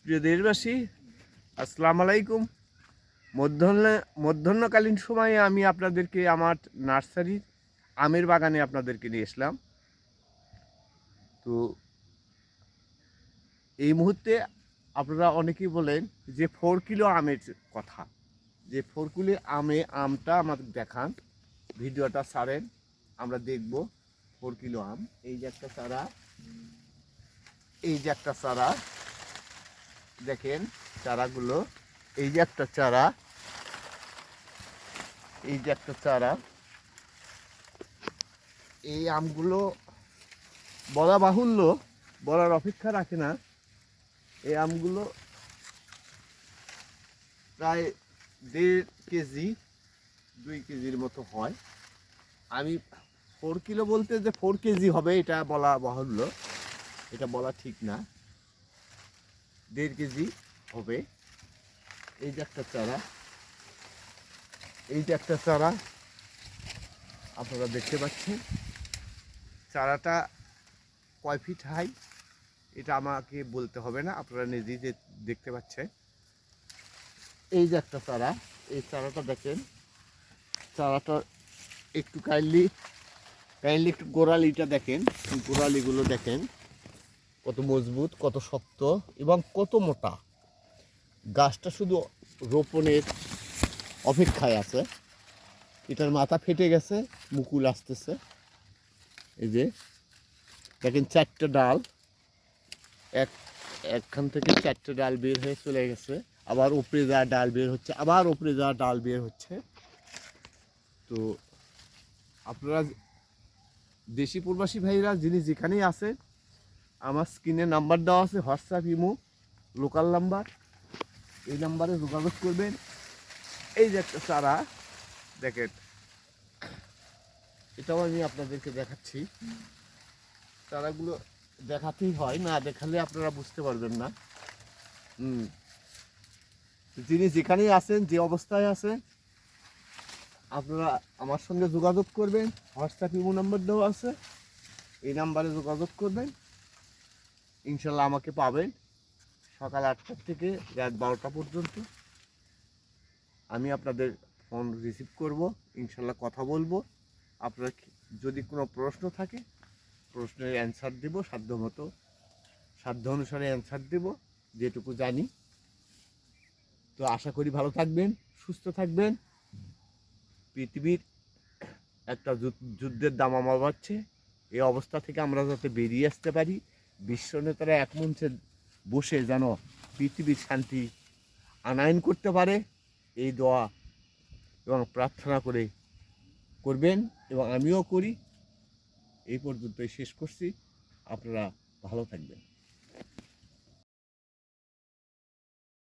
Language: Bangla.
প্রিয় দেশবাসী, আসসালামু আলাইকুম। মধ্যাহ্নকালীন সময়ে আমি আপনাদেরকে আমার নার্সারির আমের বাগানে আপনাদেরকে নিয়ে এসলাম। তো এই মুহূর্তে আপনারা অনেকেই বলেন যে 4 কিলো আমের কথা, যে 4 কিলো আমটা আমাদের দেখান, ভিডিওটা ছাড়েন, আমরা দেখব 4 কিলো আম। এই যে একটা চারা, দেখেন চারাগুলো, এই যে একটা চারা, এই আমগুলো বলা বাহুল্য, বলার অপেক্ষা রাখে না। এই আমগুলো প্রায় 1.5 কেজি 2 কেজির মতো হয়। আমি 4 কিলো বলতে যে 4 কেজি হবে এটা বলা বাহুল্য, এটা বলা ঠিক না। 1.5 কেজি হবে। এই যে একটা চারা, আপনারা দেখতে পাচ্ছেন। চারাটা কয় ফিট হাই এটা আমাকে বলতে হবে না, আপনারা নিজেই দেখতে পাচ্ছেন। এই যে একটা চারা, এই চারাটা দেখেন, চারাটা একটু কাইন্ডলি একটু গোড়ালিটা দেখেন, গোড়ালিগুলো দেখেন কত মজবুত, কত শক্ত এবং কত মোটা। গাছটা শুধু রোপণের অপেক্ষায় আছে। এটার মাথা ফেটে গেছে, মুকুল আসতেছে। এই যে দেখেন 4টে ডাল, একখান থেকে 4টে ডাল বের হয়ে চলে গেছে, আবার উপরে যাওয়া ডাল বের হচ্ছে, আবার উপরে যাওয়া ডাল বের হচ্ছে। তো আপনারা দেশি প্রবাসী ভাইরা যিনি যেখানেই আছেন, আমার স্ক্রিনে নাম্বার দেওয়া আছে, হোয়াটসঅ্যাপ, ইমো, লোকাল নাম্বার, এই নাম্বারে যোগাযোগ করবেন। এই যে একটা চারা দেখেন, এটাও আমি আপনাদেরকে দেখাচ্ছি। চারাগুলো দেখাতেই হয়, না দেখালে আপনারা বুঝতে পারবেন না। যিনি যেখানেই আছেন, যে অবস্থায় আছেন, আপনারা আমার সঙ্গে যোগাযোগ করবেন। হোয়াটসঅ্যাপ, ইমো নাম্বার দেওয়া আছে, এই নাম্বারে যোগাযোগ করবেন। ইনশাল্লাহ আমাকে পাবেন সকাল 8টা থেকে রাত 12টা পর্যন্ত। আমি আপনাদের ফোন রিসিভ করব, ইনশাল্লাহ কথা বলবো। আপনার যদি কোনো প্রশ্ন থাকে, প্রশ্নের অ্যান্সার দেব, সাধ্য অনুসারে অ্যান্সার দেব যেটুকু জানি। তো আশা করি ভালো থাকবেন, সুস্থ থাকবেন। পৃথিবীর একটা যুদ্ধের দামামা বাড়ছে, এই অবস্থা থেকে আমরা যাতে বেরিয়ে আসতে পারি, বিশ্ব নেতারা এক মঞ্চে বসে যেন পৃথিবীর শান্তি আনয়ন করতে পারে, এই দোয়া এবং প্রার্থনা করবেন, এবং আমিও করি। এই পর্যন্তই শেষ করছি। আপনারা ভালো থাকবেন।